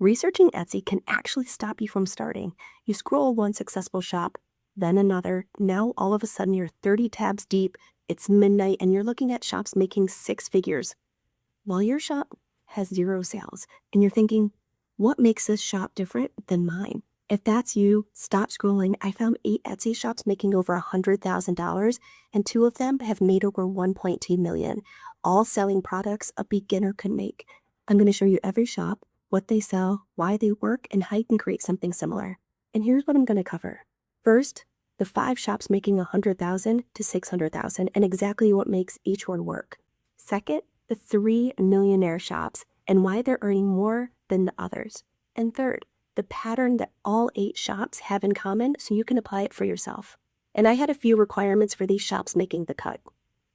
Researching Etsy can actually stop you from starting. You scroll one successful shop, then another. Now all of a sudden you're 30 tabs deep, it's midnight, and you're looking at shops making 6 figures while your shop has 0 sales. And you're thinking, what makes this shop different than mine? If that's you, stop scrolling. I found 8 Etsy shops making over $100,000, and 2 of them have made over 1.2 million, all selling products a beginner could make. I'm going to show you every shop, what they sell, why they work, and how you can create something similar. And here's what I'm going to cover. First, the 5 shops making $100,000 to $600,000 and exactly what makes each one work. Second, the 3 millionaire shops and why they're earning more than the others. And third, the pattern that all 8 shops have in common so you can apply it for yourself. And I had a few requirements for these shops making the cut.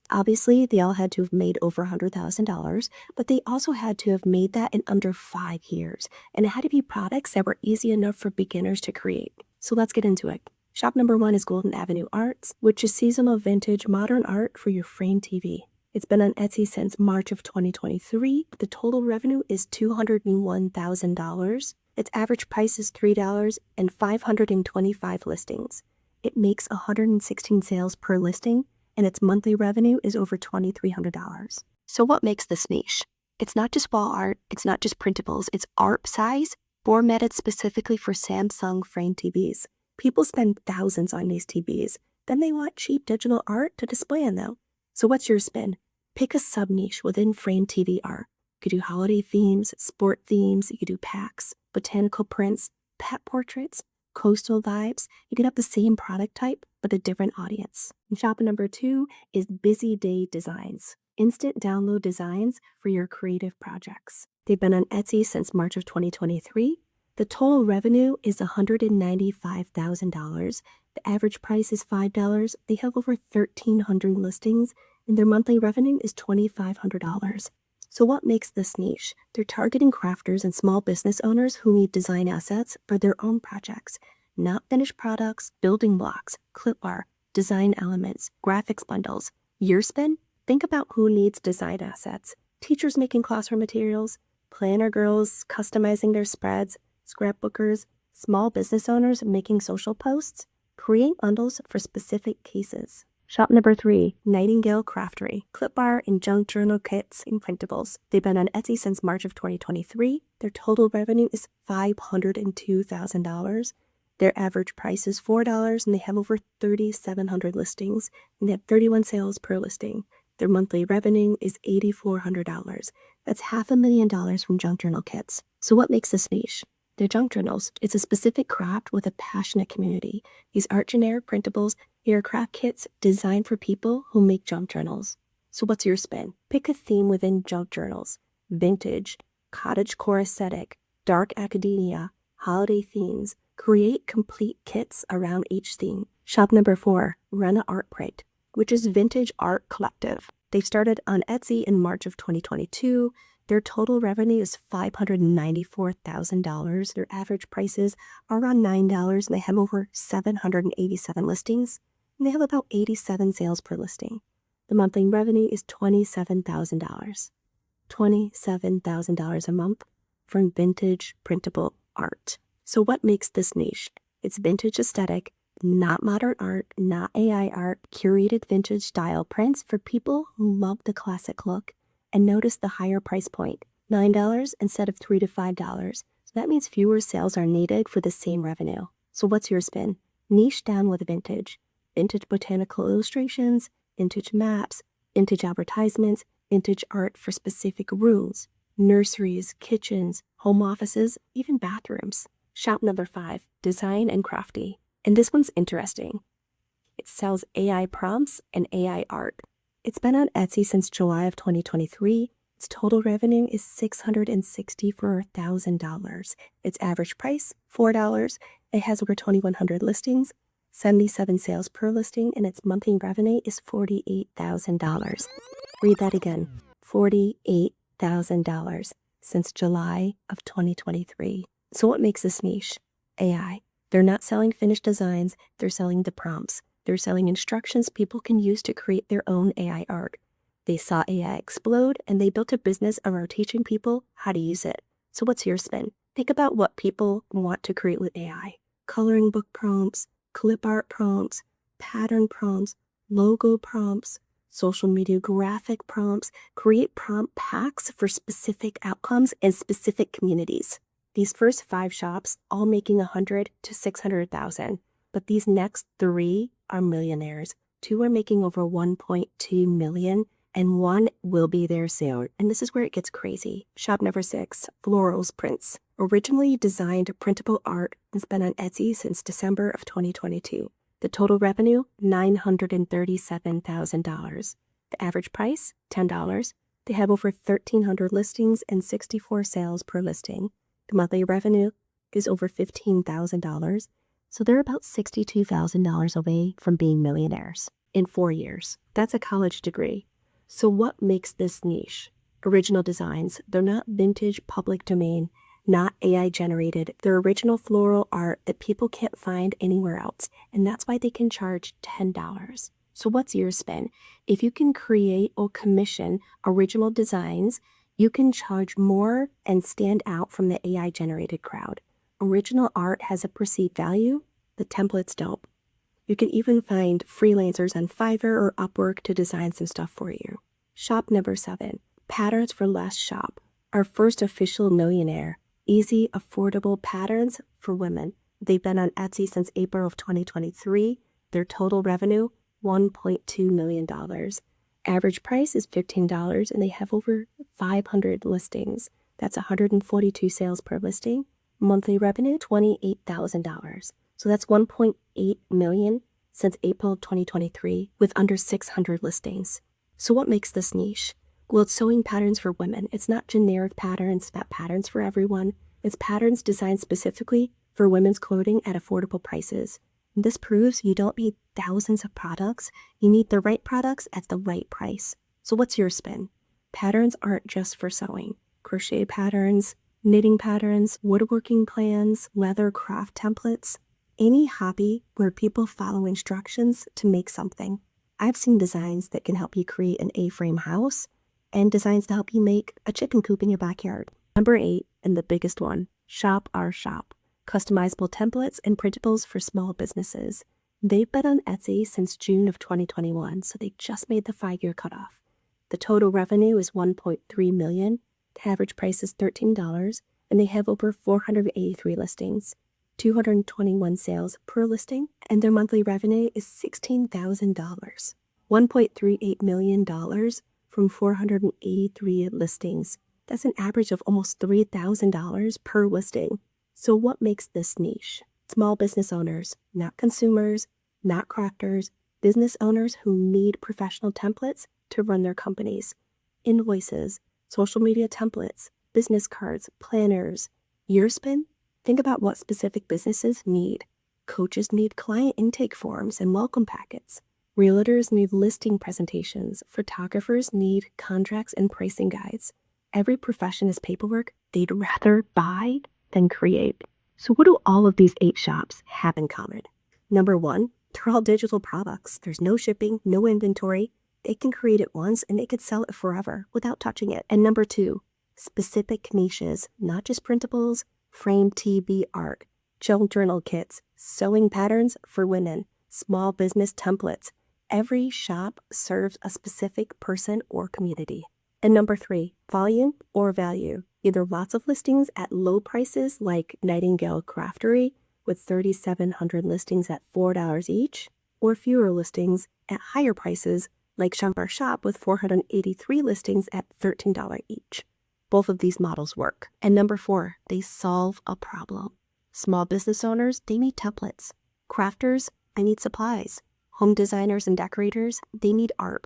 Obviously, they all had to have made over $100,000, but they also had to have made that in under 5 years. And it had to be products that were easy enough for beginners to create. So let's get into it. Shop number 1 is Golden Avenue Arts, which is seasonal vintage modern art for your frame TV. It's been on Etsy since March of 2023. The total revenue is $201,000. Its average price is $3 and 525 listings. It makes 116 sales per listing, and its monthly revenue is over $2,300. So what makes this niche? It's not just wall art, it's not just printables, it's art size, formatted specifically for Samsung frame TVs. People spend thousands on these TVs, then they want cheap digital art to display on them. So what's your spin? Pick a sub-niche within frame TV art. You could do holiday themes, sport themes, you could do packs, botanical prints, pet portraits, coastal vibes. You could have the same product type, but a different audience. And shop number 2 is Busy Day Designs. Instant download designs for your creative projects. They've been on Etsy since March of 2023. The total revenue is $195,000. The average price is $5. They have over 1,300 listings, and their monthly revenue is $2,500. So what makes this niche? They're targeting crafters and small business owners who need design assets for their own projects, not finished products, building blocks, clip art, design elements, graphics bundles. Your spin? Think about who needs design assets. Teachers making classroom materials, planner girls customizing their spreads, scrapbookers, small business owners making social posts. Create bundles for specific cases. Shop number 3, Nightingale Craftery, clip art and junk journal kits and printables. They've been on Etsy since March of 2023. Their total revenue is $502,000. Their average price is $4, and they have over 3,700 listings, and they have 31 sales per listing. Their monthly revenue is $8,400. That's $500,000 from junk journal kits. So what makes this niche? They're junk journals. It's a specific craft with a passionate community. These aren't generic printables. They are craft kits designed for people who make junk journals. So what's your spin? Pick a theme within junk journals. Vintage, cottagecore aesthetic, dark academia, holiday themes. Create complete kits around each theme. Shop number 4, Rena Art Print, which is vintage art collective. They started on Etsy in March of 2022. Their total revenue is $594,000. Their average prices are around $9, and they have over 787 listings, and they have about 87 sales per listing. The monthly revenue is $27,000. $27,000 a month from vintage printable art. So what makes this niche? It's vintage aesthetic, not modern art, not AI art, curated vintage style prints for people who love the classic look. And notice the higher price point, $9 instead of $3 to $5. So that means fewer sales are needed for the same revenue. So what's your spin? Niche down with vintage. Vintage botanical illustrations, vintage maps, vintage advertisements, vintage art for specific rooms, nurseries, kitchens, home offices, even bathrooms. Shop number 5, Design and Crafty. And this one's interesting. It sells AI prompts and AI art. It's been on Etsy since July of 2023. Its total revenue is $664,000. Its average price, $4. It has over 2,100 listings, 77 sales per listing, and its monthly revenue is $48,000. Read that again, $48,000 since July of 2023. So what makes this niche? AI. They're not selling finished designs, they're selling the prompts. They're selling instructions people can use to create their own AI art. They saw AI explode, and they built a business around teaching people how to use it. So what's your spin? Think about what people want to create with AI. Coloring book prompts, clip art prompts, pattern prompts, logo prompts, social media graphic prompts. Create prompt packs for specific outcomes and specific communities. These first 5 shops all making 100 to 600,000, but these next 3 are millionaires. 2 are making over 1.2 million, and 1 will be there soon. And this is where it gets crazy. Shop number 6, Florals Prints. Originally designed printable art and has been on Etsy since December of 2022. The total revenue, $937,000. The average price, $10. They have over 1,300 listings and 64 sales per listing. The monthly revenue is over $15,000. So they're about $62,000 away from being millionaires in 4 years. That's a college degree. So what makes this niche? Original designs. They're not vintage public domain, not AI generated. They're original floral art that people can't find anywhere else. And that's why they can charge $10. So what's your spin? If you can create or commission original designs, you can charge more and stand out from the AI generated crowd. Original art has a perceived value. The templates don't. You can even find freelancers on Fiverr or Upwork to design some stuff for you. Shop number 7, Patterns for Less Shop. Our first official millionaire. Easy, affordable patterns for women. They've been on Etsy since April of 2023. Their total revenue, $1.2 million. Average price is $15, and they have over 500 listings. That's 142 sales per listing. Monthly revenue, $28,000. So that's $1.8 million since April of 2023 with under 600 listings. So what makes this niche? Well, it's sewing patterns for women. It's not generic patterns, not patterns for everyone. It's patterns designed specifically for women's clothing at affordable prices. And this proves you don't need thousands of products. You need the right products at the right price. So what's your spin? Patterns aren't just for sewing. Crochet patterns, knitting patterns, woodworking plans, leather craft templates. Any hobby where people follow instructions to make something. I've seen designs that can help you create an A-frame house and designs to help you make a chicken coop in your backyard. Number 8, and the biggest one, Shop Our Shop. Customizable templates and printables for small businesses. They've been on Etsy since June of 2021, so they just made the 5-year cutoff. The total revenue is $1.3 million. The average price is $13, and they have over 483 listings. 221 sales per listing, and their monthly revenue is $16,000. $1.38 million from 483 listings. That's an average of almost $3,000 per listing. So what makes this niche? Small business owners, not consumers, not crafters, business owners who need professional templates to run their companies. Invoices, social media templates, business cards, planners. Your spin? Think about what specific businesses need. Coaches need client intake forms and welcome packets. Realtors need listing presentations. Photographers need contracts and pricing guides. Every profession is paperwork they'd rather buy than create. So what do all of these 8 shops have in common? Number 1, they're all digital products. There's no shipping, no inventory. They can create it once and they could sell it forever without touching it. And number 2, specific niches, not just printables, frame TV art, journal kits, sewing patterns for women, small business templates. Every shop serves a specific person or community. And number 3, volume or value. Either lots of listings at low prices like Nightingale Craftery with 3,700 listings at $4 each, or fewer listings at higher prices like Shop Our Shop with 483 listings at $13 each. Both of these models work. And number 4, they solve a problem. Small business owners, they need templates. Crafters, they need supplies. Home designers and decorators, they need art.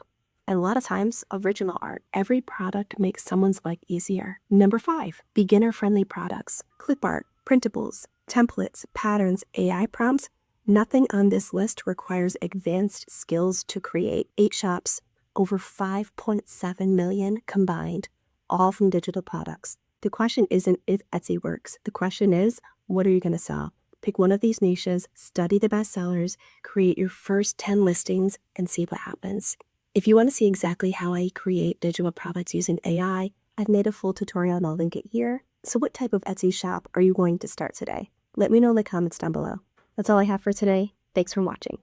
And a lot of times, original art. Every product makes someone's life easier. Number 5, beginner-friendly products. Clip art, printables, templates, patterns, AI prompts. Nothing on this list requires advanced skills to create. 8 shops, over 5.7 million combined, all from digital products. The question isn't if Etsy works. The question is, what are you going to sell? Pick one of these niches, study the best sellers, create your first 10 listings, and see what happens. If you want to see exactly how I create digital products using AI, I've made a full tutorial and I'll link it here. So what type of Etsy shop are you going to start today? Let me know in the comments down below. That's all I have for today. Thanks for watching.